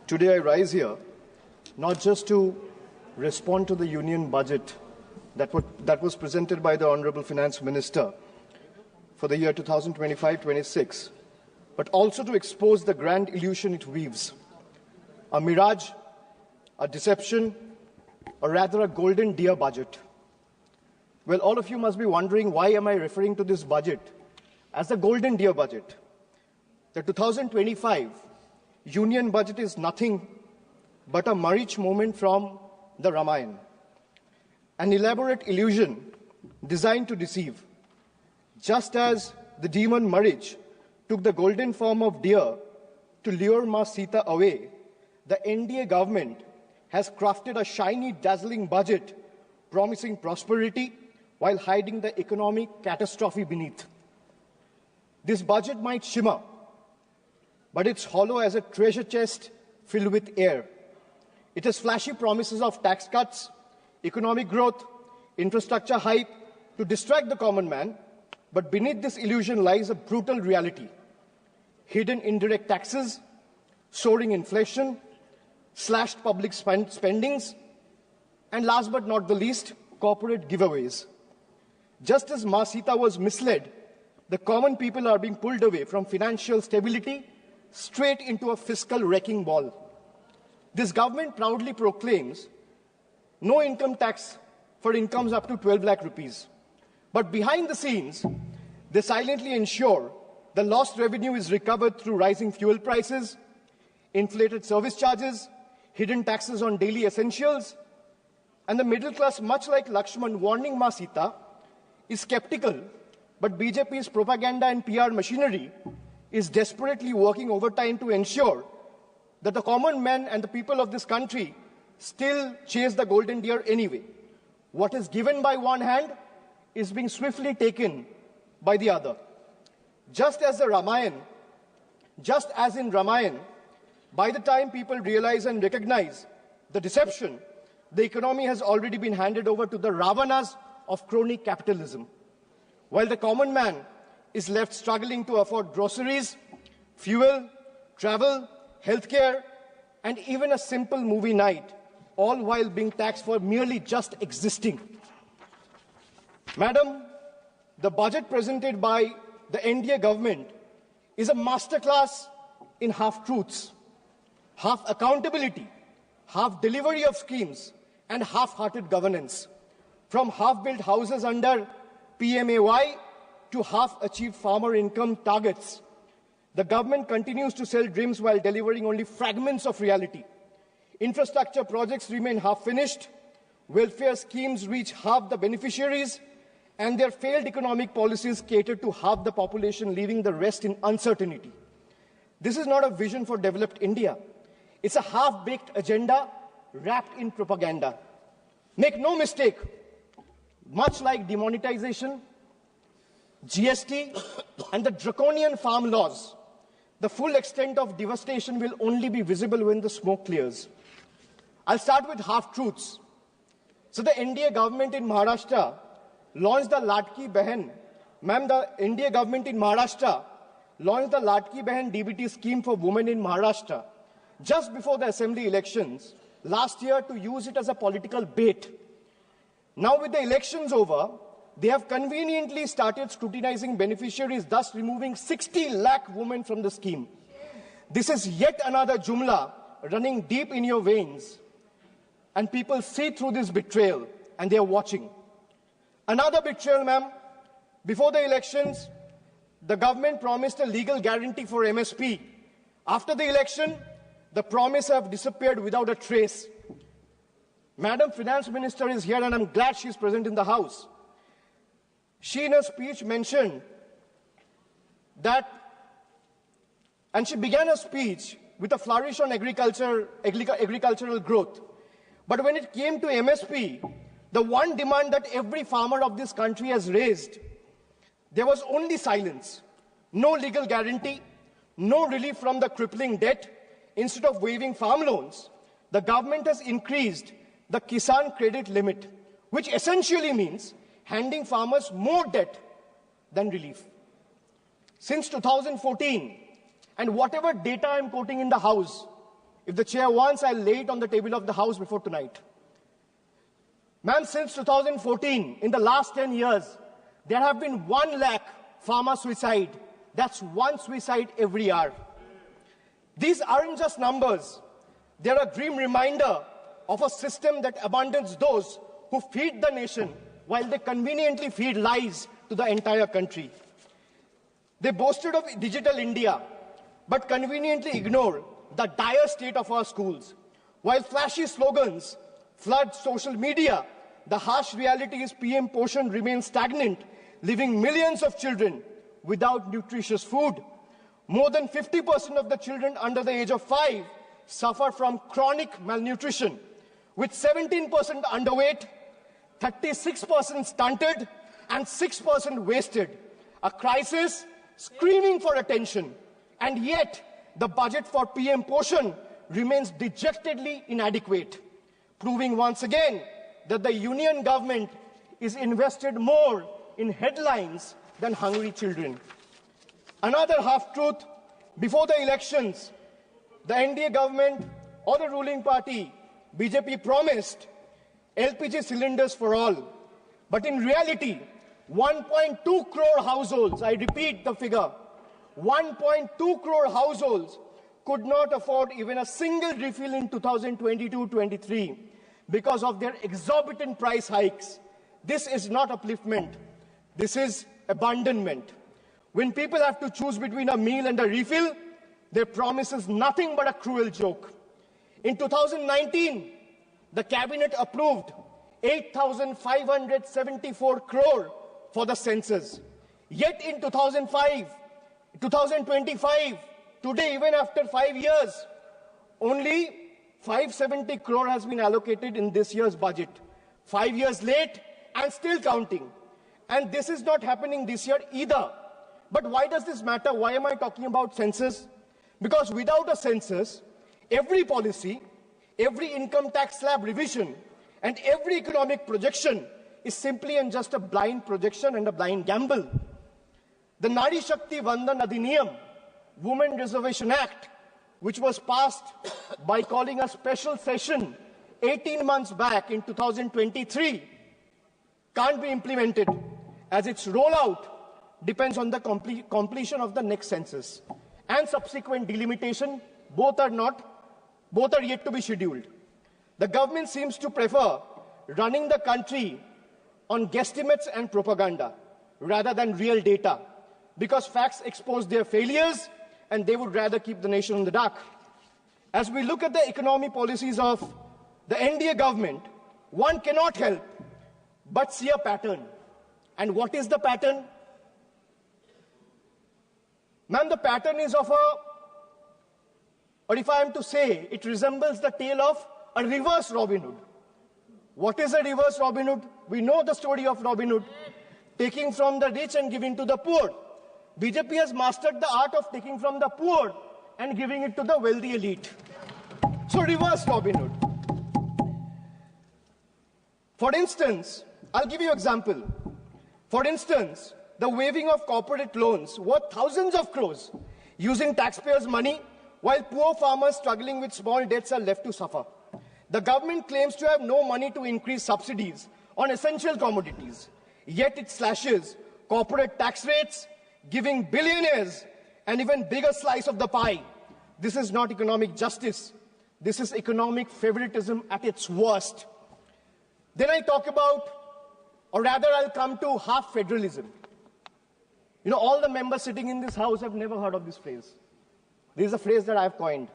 Today I rise here not just to respond to the union budget that was presented by the Honourable Finance Minister for the year 2025-26, but also to expose the grand illusion it weaves, a mirage, a deception, or rather a golden deer budget. Well, all of you must be wondering, why am I referring to this budget as the golden deer budget? The 2025 union budget is nothing but a Marich moment from the Ramayana, an elaborate illusion designed to deceive. Just as the demon Marich took the golden form of deer to lure Ma Sita away, the NDA government has crafted a shiny, dazzling budget promising prosperity while hiding the economic catastrophe beneath. This budget might shimmer, but it's hollow as a treasure chest filled with air. It has flashy promises of tax cuts, economic growth, infrastructure hype to distract the common man, but beneath this illusion lies a brutal reality. Hidden indirect taxes, soaring inflation, slashed public spendings, and last but not the least, corporate giveaways. Just as Ma Sita was misled, the common people are being pulled away from financial stability straight into a fiscal wrecking ball. This government proudly proclaims no income tax for incomes up to 12 lakh rupees. But behind the scenes, they silently ensure the lost revenue is recovered through rising fuel prices, inflated service charges, hidden taxes on daily essentials, and the middle class, much like Lakshman warning Ma Sita, is skeptical, but BJP's propaganda and PR machinery is desperately working overtime to ensure that the common man and the people of this country still chase the golden deer anyway. What is given by one hand is being swiftly taken by the other. Just as in Ramayana, by the time people realize and recognize the deception, the economy has already been handed over to the Ravanas of crony capitalism, while the common man is left struggling to afford groceries, fuel, travel, healthcare, and even a simple movie night, all while being taxed for merely just existing. Madam, the budget presented by the NDA government is a masterclass in half-truths, half accountability, half delivery of schemes, and half-hearted governance. From half-built houses under PMAY to half-achieved farmer income targets, the government continues to sell dreams while delivering only fragments of reality. Infrastructure projects remain half-finished, welfare schemes reach half the beneficiaries, and their failed economic policies cater to half the population, leaving the rest in uncertainty. This is not a vision for developed India. It's a half-baked agenda wrapped in propaganda. Make no mistake, much like demonetization, GST, and the draconian farm laws, the full extent of devastation will only be visible when the smoke clears. I'll start with half-truths. So the NDA government in Maharashtra launched the Ladki Behan. Ma'am, the NDA government in Maharashtra launched the Ladki Behan DBT scheme for women in Maharashtra just before the assembly elections last year to use it as a political bait. Now with the elections over, they have conveniently started scrutinizing beneficiaries, thus removing 60 lakh women from the scheme. This is yet another jumla running deep in your veins, and people see through this betrayal, and they are watching. Another betrayal, ma'am. Before the elections, the government promised a legal guarantee for MSP. After the election, the promise have disappeared without a trace. Madam Finance Minister is here, and I'm glad she's present in the House. She in her speech mentioned that, and she began her speech with a flourish on agricultural growth. But when it came to MSP, the one demand that every farmer of this country has raised, there was only silence. No legal guarantee, no relief from the crippling debt. Instead of waiving farm loans, the government has increased the Kisan credit limit, which essentially means handing farmers more debt than relief. Since 2014, and whatever data I'm quoting in the House If the chair wants, I'll lay it on the table of the House before tonight. Ma'am, since 2014, in the last 10 years, there have been 1 lakh farmer suicide. That's 1 suicide every hour. These aren't just numbers. They're a grim reminder of a system that abandons those who feed the nation while they conveniently feed lies to the entire country. They boasted of digital India, but conveniently ignore the dire state of our schools. While flashy slogans flood social media, the harsh reality is PM Poshan remains stagnant, leaving millions of children without nutritious food. More than 50% of the children under the age of 5 suffer from chronic malnutrition, with 17% underweight, 36% stunted, and 6% wasted. A crisis screaming for attention, and yet the budget for PM Poshan remains dejectedly inadequate, proving once again that the union government is invested more in headlines than hungry children. Another half-truth: before the elections, the NDA government or the ruling party, BJP, promised LPG cylinders for all. But in reality, 1.2 crore households, I repeat the figure, 1.2 crore households could not afford even a single refill in 2022-23 because of their exorbitant price hikes. This is not upliftment. This is abandonment. When people have to choose between a meal and a refill, their promise is nothing but a cruel joke. In 2019, the cabinet approved 8,574 crore for the census. Yet in 2025, today, even after 5 years, only 570 crore has been allocated in this year's budget. 5 years late and still counting. And this is not happening this year either. But why does this matter? Why am I talking about census? Because without a census, every policy, every income tax slab revision, and every economic projection is simply and just a blind projection and a blind gamble. The Nari Shakti Vandan Adhiniyam, Women Reservation Act, which was passed by calling a special session 18 months back in 2023, can't be implemented as its rollout depends on the completion of the next census and subsequent delimitation. Both are yet to be scheduled. The government seems to prefer running the country on guesstimates and propaganda rather than real data, because facts expose their failures and they would rather keep the nation in the dark. As we look at the economic policies of the NDA government, one cannot help but see a pattern. And what is the pattern? Ma'am, the pattern is of or if I am to say, it resembles the tale of a reverse Robin Hood. What is a reverse Robin Hood? We know the story of Robin Hood, taking from the rich and giving to the poor. BJP has mastered the art of taking from the poor and giving it to the wealthy elite. So reverse Robin Hood. For instance, I'll give you an example. For instance, the waiving of corporate loans worth thousands of crores using taxpayers' money, while poor farmers struggling with small debts are left to suffer. The government claims to have no money to increase subsidies on essential commodities, yet it slashes corporate tax rates, giving billionaires an even bigger slice of the pie. This is not economic justice. This is economic favoritism at its worst. Then I talk about, or rather I'll come to half federalism. You know, all the members sitting in this house have never heard of this phrase. This is a phrase that I've coined.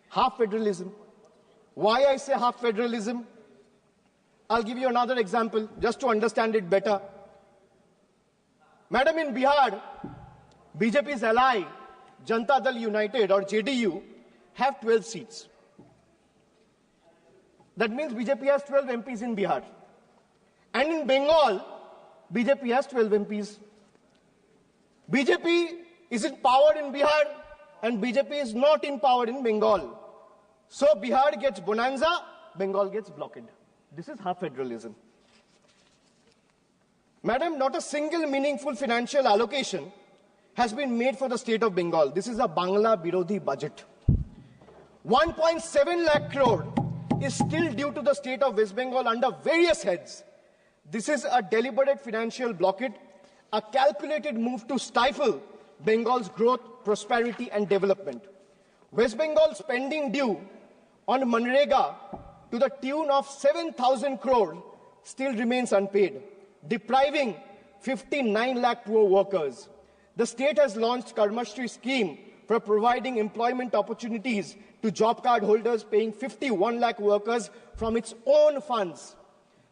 Half federalism. Why I say half federalism? I'll give you another example just to understand it better. Madam, in Bihar, BJP's ally, Janata Dal United or JDU, have 12 seats. That means BJP has 12 MPs in Bihar. And in Bengal, BJP has 12 MPs. BJP is in power in Bihar and BJP is not in power in Bengal. So Bihar gets bonanza, Bengal gets blockade. This is half federalism. Madam, not a single meaningful financial allocation has been made for the state of Bengal. This is a Bangla Birodhi budget. 1.7 lakh crore is still due to the state of West Bengal under various heads. This is a deliberate financial blockade, a calculated move to stifle Bengal's growth, prosperity and development. West Bengal's spending due on Manrega to the tune of 7,000 crore still remains unpaid, depriving 59 lakh poor workers. The state has launched Karmashri scheme for providing employment opportunities to job card holders, paying 51 lakh workers from its own funds.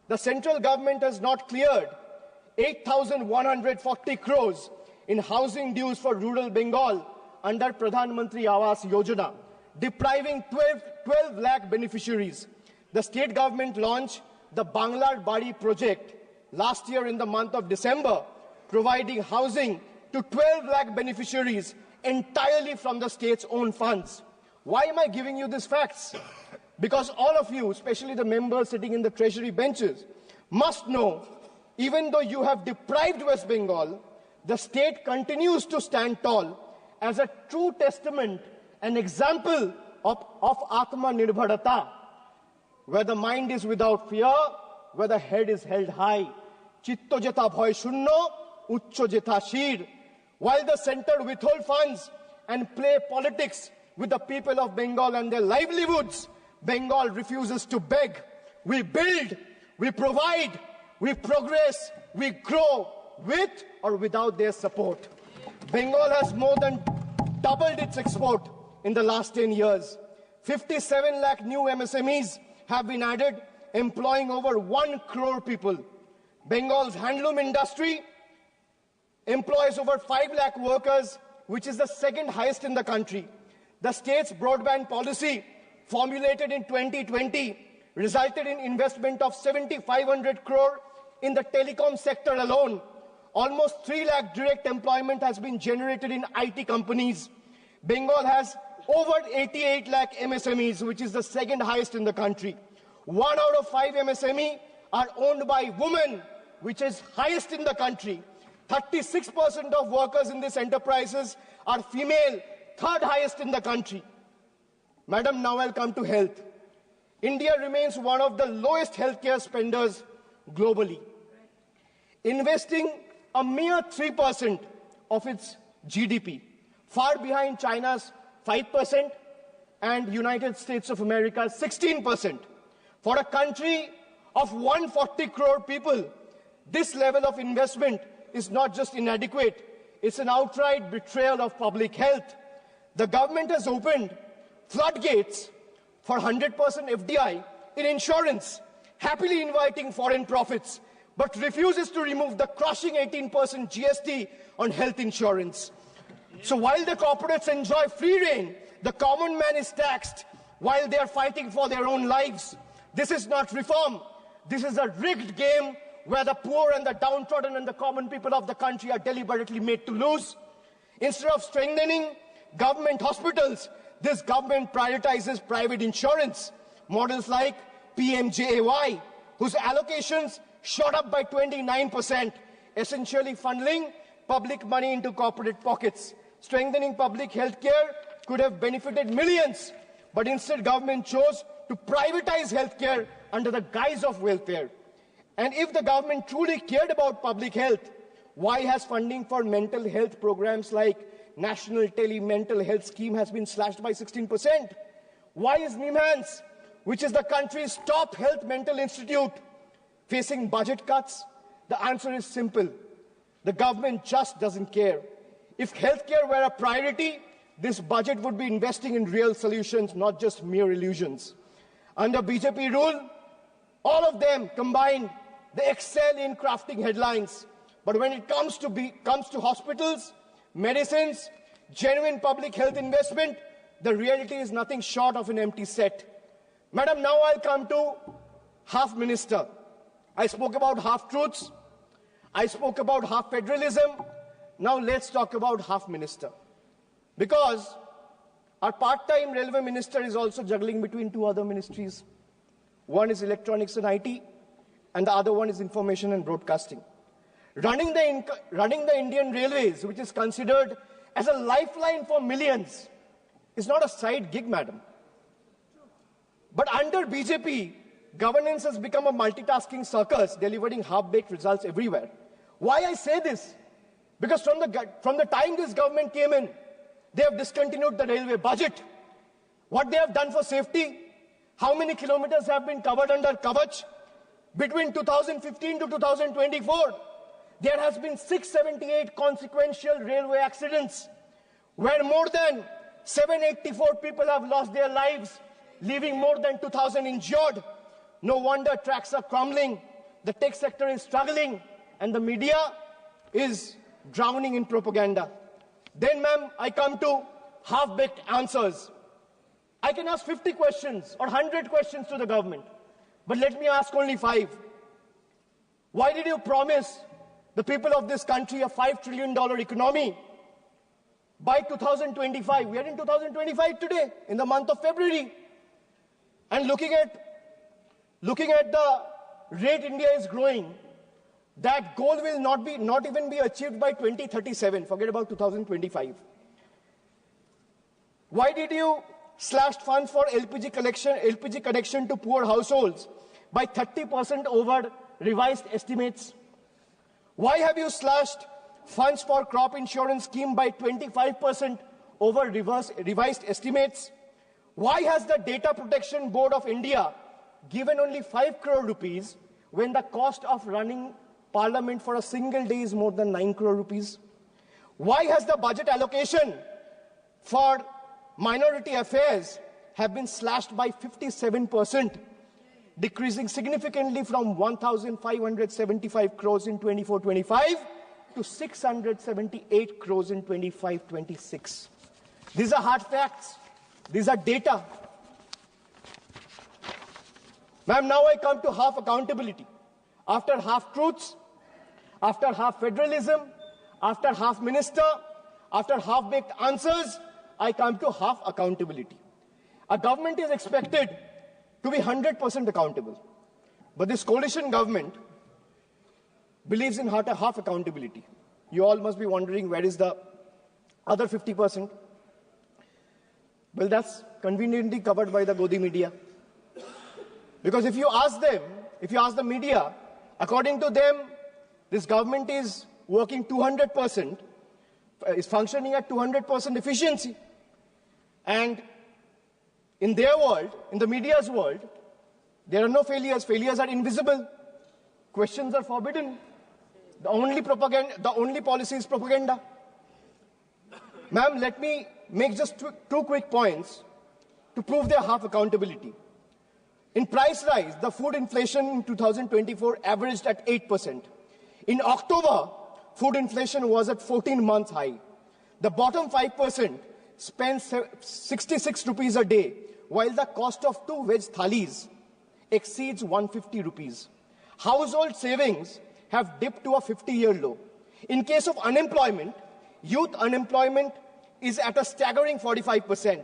The central government has not cleared 8,140 crores in housing dues for rural Bengal under Pradhan Mantri Awas Yojana, depriving 12 lakh beneficiaries. The state government launched the Banglar Bari project last year in the month of December, providing housing to 12 lakh beneficiaries entirely from the state's own funds. Why am I giving you these facts? Because all of you, especially the members sitting in the treasury benches, must know, even though you have deprived West Bengal, the state continues to stand tall as a true testament, an example of Atma Nirbharata, where the mind is without fear, where the head is held high. Chitto jetha bhoy shunno, uchcho jetha shir. While the center withhold funds and play politics with the people of Bengal and their livelihoods, Bengal refuses to beg. We build, we provide, we progress, we grow with or without their support. Bengal has more than doubled its export in the last 10 years. 57 lakh new MSMEs have been added, employing over 1 crore people. Bengal's handloom industry employs over 5 lakh workers, which is the second highest in the country. The state's broadband policy, formulated in 2020, resulted in investment of 7,500 crore in the telecom sector alone. Almost 3 lakh direct employment has been generated in IT companies. Bengal has over 88 lakh MSMEs, which is the second highest in the country. 1 out of 5 MSME are owned by women, which is highest in the country. 36% of workers in these enterprises are female, third highest in the country. Madam, now I'll come to health. India remains one of the lowest healthcare spenders globally, investing a mere 3% of its GDP, far behind China's 5% and United States of America's 16%. For a country of 140 crore people, this level of investment is not just inadequate, it's an outright betrayal of public health. The government has opened floodgates for 100% FDI in insurance, happily inviting foreign profits, but refuses to remove the crushing 18% GST on health insurance. So while the corporates enjoy free rein, the common man is taxed while they are fighting for their own lives. This is not reform. This is a rigged game where the poor and the downtrodden and the common people of the country are deliberately made to lose. Instead of strengthening government hospitals, this government prioritizes private insurance. Models like PMJAY, whose allocations shot up by 29%, essentially funneling public money into corporate pockets. Strengthening public health care could have benefited millions, but instead government chose to privatize healthcare under the guise of welfare. And if the government truly cared about public health, why has funding for mental health programs like National Tele-Mental Health Scheme has been slashed by 16%? Why is NIMHANS, which is the country's top health mental institute, facing budget cuts? The answer is simple. The government just doesn't care. If healthcare were a priority, this budget would be investing in real solutions, not just mere illusions. Under BJP rule, all of them combined, they excel in crafting headlines. But when it comes to hospitals, medicines, genuine public health investment, the reality is nothing short of an empty set. Madam, now I'll come to half minister. I spoke about half truths. I spoke about half federalism. Now let's talk about half minister. Because our part-time railway minister is also juggling between 2 other ministries. One is electronics and IT, and the other one is information and broadcasting. Running the Indian Railways, which is considered as a lifeline for millions, is not a side gig, madam. under BJP, governance has become a multitasking circus, delivering half-baked results everywhere. Why I say this? Because from the time this government came in, they have discontinued the railway budget. What they have done for safety? How many kilometers have been covered under Kavach? Between 2015 to 2024, there has been 678 consequential railway accidents, where more than 784 people have lost their lives, leaving more than 2,000 injured. No wonder tracks are crumbling, the tech sector is struggling, and the media is drowning in propaganda. Then, ma'am, I come to half-baked answers. I can ask 50 questions or 100 questions to the government, but let me ask only 5. Why did you promise the people of this country a $5 trillion economy by 2025? We are in 2025 today, in the month of February. And looking at the rate India is growing, that goal will not even be achieved by 2037. Forget about 2025. Why did you slash funds for LPG connection to poor households by 30% over revised estimates? Why have you slashed funds for crop insurance scheme by 25% over revised estimates? Why has the Data Protection Board of India given only 5 crore rupees when the cost of running Parliament for a single day is more than 9 crore rupees? Why has the budget allocation for minority affairs have been slashed by 57%, decreasing significantly from 1,575 crores in 24-25 to 678 crores in 25-26? These are hard facts. These are data. Ma'am, now I come to half accountability. After half truths, after half federalism, after half minister, after half-baked answers, I come to half accountability. A government is expected to be 100% accountable. But this coalition government believes in half accountability. You all must be wondering, where is the other 50%? Well, that's conveniently covered by the Godi media. Because if you ask the media, according to them, this government is working 200%, is functioning at 200% efficiency. And in their world, in the media's world, there are no failures. Failures are invisible. Questions are forbidden. The only policy is propaganda. Ma'am, let me make just two quick points to prove their half accountability. In price rise, the food inflation in 2024 averaged at 8%. In October, food inflation was at 14-month high. The bottom 5% spends 66 rupees a day, while the cost of 2 veg thalis exceeds 150 rupees. Household savings have dipped to a 50-year low. In case of unemployment, youth unemployment is at a staggering 45%.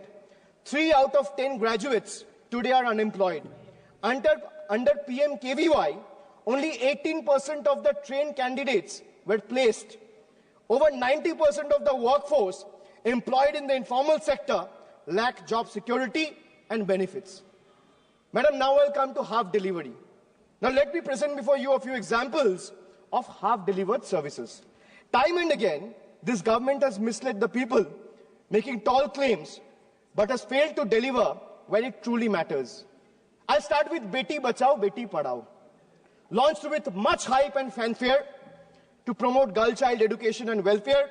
3 out of 10 graduates today are unemployed. Under PMKVY, only 18% of the trained candidates were placed. Over 90% of the workforce employed in the informal sector lack job security and benefits. Madam, now I'll come to half delivery. Now let me present before you a few examples of half delivered services. Time and again, this government has misled the people, making tall claims, but has failed to deliver where it truly matters. I'll start with Beti Bachao, Beti Padhao. Launched with much hype and fanfare to promote girl child education and welfare,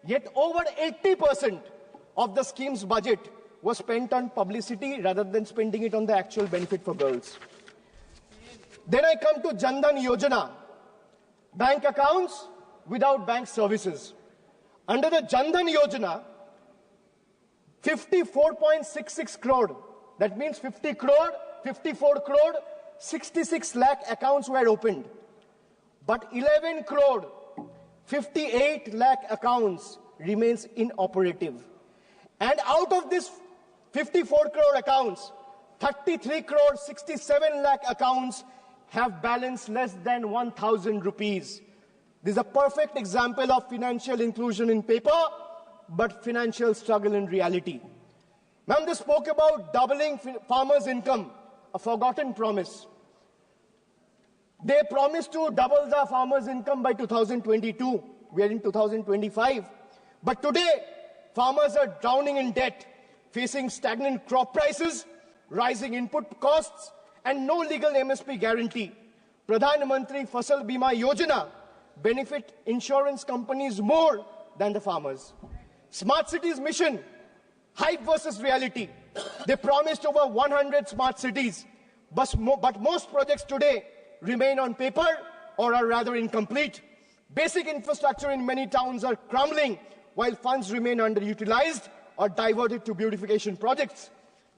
yet over 80% of the scheme's budget was spent on publicity rather than spending it on the actual benefit for girls. Then I come to Jan Dhan Yojana, bank accounts without bank services. Under the Jan Dhan Yojana, 54.66 crore, that means 50 crore, 54 crore, 66 lakh accounts were opened. But 11 crore, 58 lakh accounts remains inoperative. And out of this 54 crore accounts, 33 crore, 67 lakh accounts have balance less than 1,000 rupees. This is a perfect example of financial inclusion in paper, but financial struggle in reality. Ma'am, they spoke about doubling farmers' income a forgotten promise. They promised to double the farmers' income by 2022. We are in 2025. But today, farmers are drowning in debt, facing stagnant crop prices, rising input costs, and no legal MSP guarantee. Pradhan Mantri Fasal Bima Yojana benefit insurance companies more than the farmers. Smart Cities mission, hype versus reality. They promised over 100 smart cities, but most projects today remain on paper or are rather incomplete. Basic infrastructure in many towns are crumbling while funds remain underutilized or diverted to beautification projects.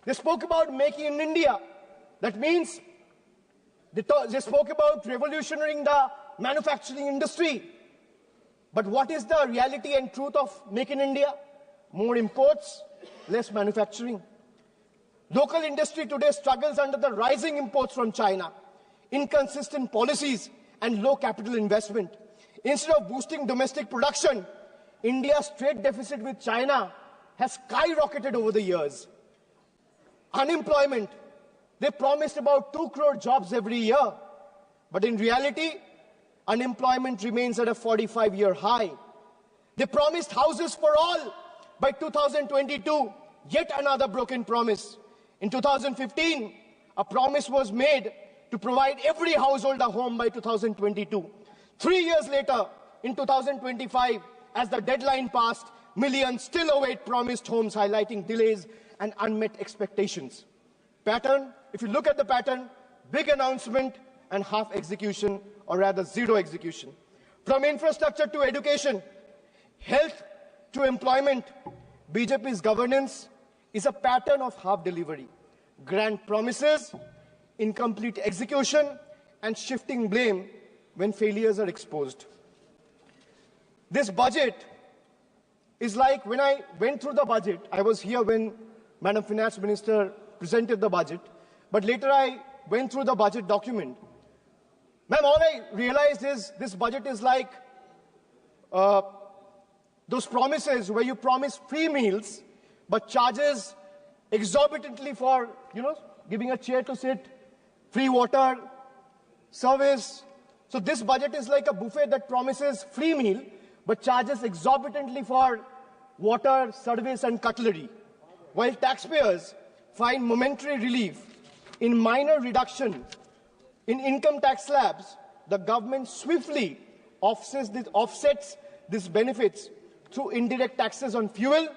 They spoke about making in India. That means they spoke about revolutionizing the manufacturing industry. But what is the reality and truth of Make in India? More imports, less manufacturing. Local industry today struggles under the rising imports from China, inconsistent policies, and low capital investment. Instead of boosting domestic production, India's trade deficit with China has skyrocketed over the years. Unemployment, they promised about 2 crore jobs every year. But in reality, unemployment remains at a 45-year high. They promised houses for all by 2022, yet another broken promise. In 2015, a promise was made to provide every household a home by 2022. 3 years later, in 2025, as the deadline passed, millions still await promised homes, highlighting delays and unmet expectations. Pattern, if you look at the pattern, big announcement and half execution, or rather zero execution. From infrastructure to education, health to employment, BJP's governance is a pattern of half delivery. Grand promises, incomplete execution, and shifting blame when failures are exposed. This budget is like when I went through the budget, I was here when Madam Finance Minister presented the budget, but later I went through the budget document. Ma'am, all I realized is this budget is like those promises where you promise free meals, but charges exorbitantly for, giving a chair to sit, free water, service. So this budget is like a buffet that promises free meal, but charges exorbitantly for water, service, and cutlery. While taxpayers find momentary relief in minor reduction in income tax slabs, the government swiftly offsets these benefits through indirect taxes on fuel,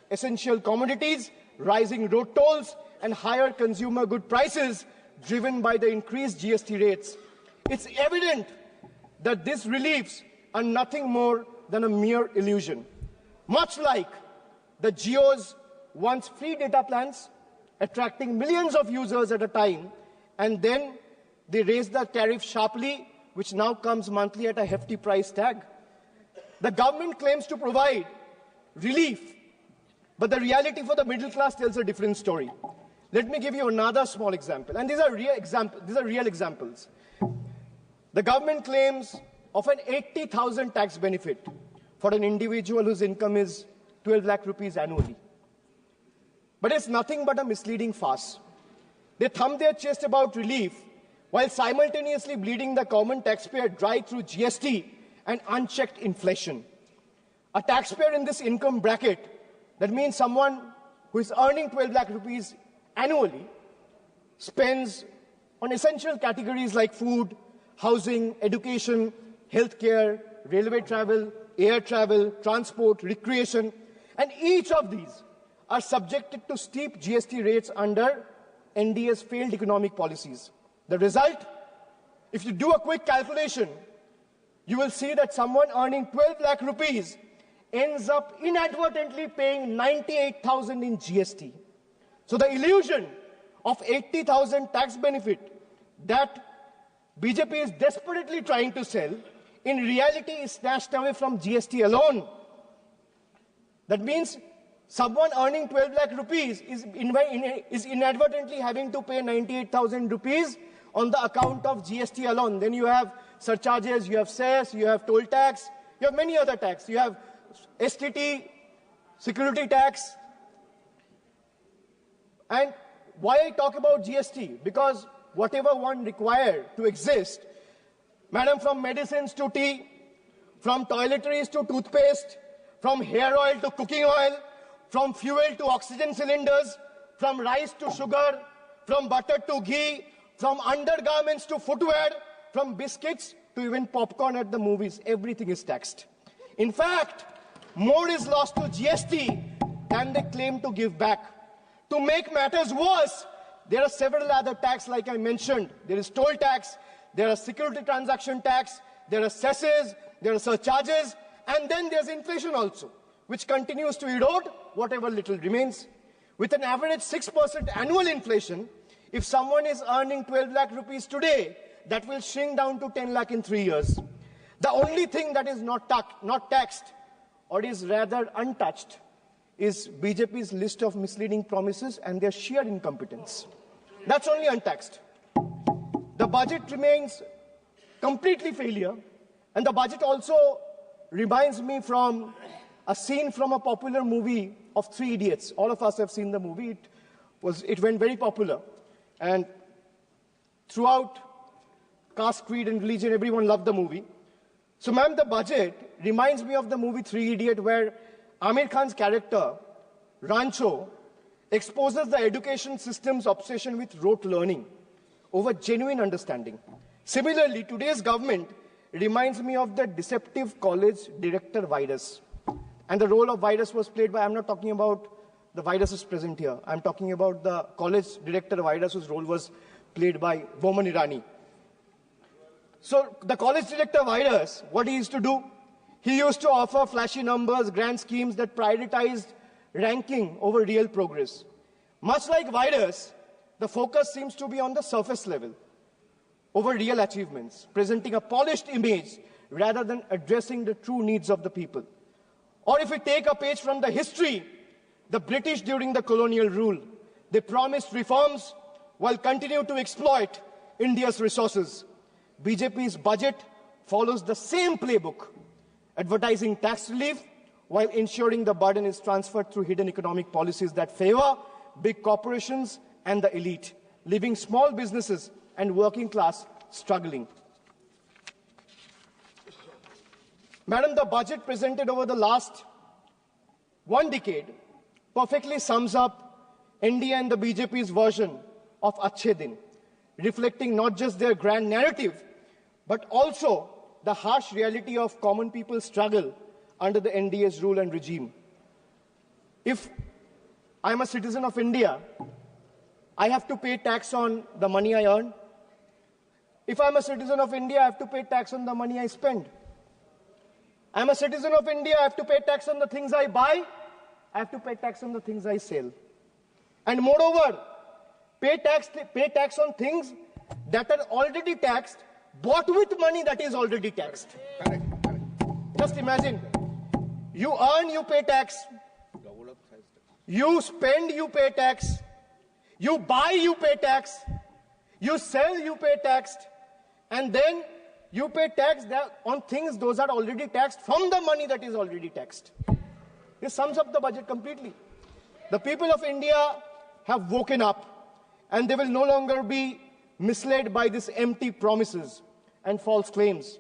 essential commodities, rising road tolls, and higher consumer good prices driven by the increased GST rates. It's evident that these reliefs are nothing more than a mere illusion. Much like the Jio's once free data plans, attracting millions of users at a time, and then they raise the tariff sharply, which now comes monthly at a hefty price tag. The government claims to provide relief, but the reality for the middle class tells a different story. Let me give you another small example, and these are real examples. The government claims of an 80,000 tax benefit for an individual whose income is 12 lakh rupees annually. But it's nothing but a misleading farce. They thumb their chest about relief while simultaneously bleeding the common taxpayer dry through GST and unchecked inflation. A taxpayer in this income bracket, that means someone who is earning 12 lakh rupees annually, spends on essential categories like food, housing, education, healthcare, railway travel, air travel, transport, recreation, and each of these are subjected to steep GST rates under NDA's failed economic policies. The result, if you do a quick calculation, you will see that someone earning 12 lakh rupees ends up inadvertently paying 98,000 in GST. So the illusion of 80,000 tax benefit that BJP is desperately trying to sell, in reality is snatched away from GST alone. That means someone earning 12 lakh rupees is inadvertently having to pay 98,000 rupees on the account of GST alone. Then you have surcharges, you have cess, you have toll tax, you have many other tax. You have STT, security tax. And why I talk about GST? Because whatever one required to exist, madam, from medicines to tea, from toiletries to toothpaste, from hair oil to cooking oil, from fuel to oxygen cylinders, from rice to sugar, from butter to ghee, from undergarments to footwear, from biscuits to even popcorn at the movies, everything is taxed. In fact, more is lost to GST than they claim to give back. To make matters worse, there are several other taxes like I mentioned. There is toll tax, there are security transaction tax, there are cesses, there are surcharges, and then there's inflation also, which continues to erode whatever little remains. With an average 6% annual inflation, if someone is earning 12 lakh rupees today, that will shrink down to 10 lakh in 3 years. The only thing that is not taxed, or is rather untouched, is BJP's list of misleading promises and their sheer incompetence. That's only untaxed. The budget remains completely failure, and the budget also reminds me from a scene from a popular movie of Three Idiots. All of us have seen the movie. It went very popular. And throughout caste, creed, and religion, everyone loved the movie. So, ma'am, the budget reminds me of the movie Three Idiots, where Amir Khan's character, Rancho, exposes the education system's obsession with rote learning over genuine understanding. Similarly, today's government reminds me of the deceptive college director virus. And the role of virus was played by, I'm not talking about the viruses present here. I'm talking about the college director virus whose role was played by Boman Irani. So the college director virus, what he used to do? He used to offer flashy numbers, grand schemes that prioritized ranking over real progress. Much like virus, the focus seems to be on the surface level over real achievements, presenting a polished image rather than addressing the true needs of the people. Or if we take a page from the history, the British during the colonial rule, they promised reforms while continuing to exploit India's resources. BJP's budget follows the same playbook, advertising tax relief while ensuring the burden is transferred through hidden economic policies that favor big corporations and the elite, leaving small businesses and working class struggling. Madam, the budget presented over the last 1 decade perfectly sums up India and the BJP's version of Achhe Din, reflecting not just their grand narrative, but also the harsh reality of common people's struggle under the NDA's rule and regime. If I'm a citizen of India, I have to pay tax on the money I earn. If I'm a citizen of India, I have to pay tax on the money I spend. I'm a citizen of India, I have to pay tax on the things I buy, I have to pay tax on the things I sell. And moreover, pay tax on things that are already taxed, bought with money that is already taxed. Correct. Just imagine, you earn, you pay tax. You spend, you pay tax. You buy, you pay tax. You sell, you pay tax. And then you pay tax on things those are already taxed from the money that is already taxed. This sums up the budget completely. The people of India have woken up, and they will no longer be misled by these empty promises and false claims.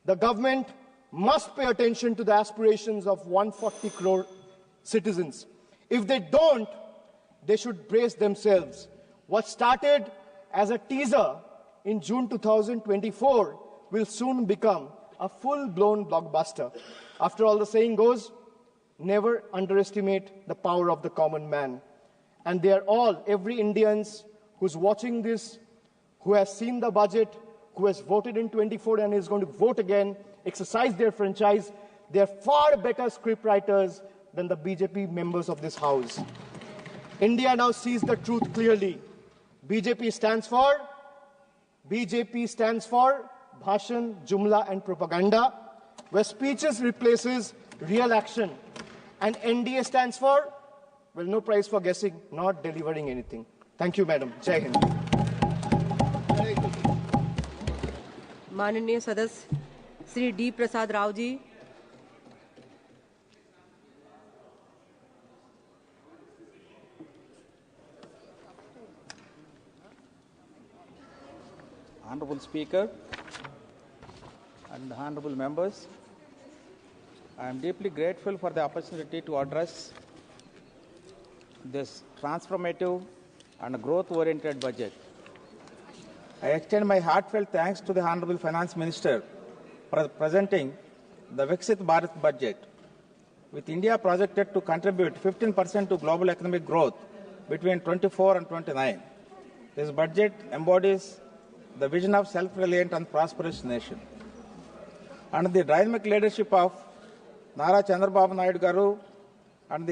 The government must pay attention to the aspirations of 140 crore citizens. If they don't, they should brace themselves. What started as a teaser in June 2024 will soon become a full-blown blockbuster. After all, the saying goes, never underestimate the power of the common man. And they are all, every Indian who's watching this, who has seen the budget, who has voted in 24 and is going to vote again, exercise their franchise, they are far better scriptwriters than the BJP members of this house. India now sees the truth clearly. BJP stands for Bhashan, Jumla and propaganda, where speeches replaces real action. And NDA stands for, well, no prize for guessing, not delivering anything. Thank you, Madam. Jai Hind. माननीय सदस्य Shri D Prasad Rao ji, Honorable Speaker and honorable members, I am deeply grateful for the opportunity to address this transformative and growth-oriented budget. I extend my heartfelt thanks to the Honorable Finance Minister for presenting the Viksit Bharat budget, with India projected to contribute 15% to global economic growth between 24 and 29. This budget embodies the vision of self-reliant and prosperous nation. Under the dynamic leadership of Nara Chandrababu Naidu Garu and the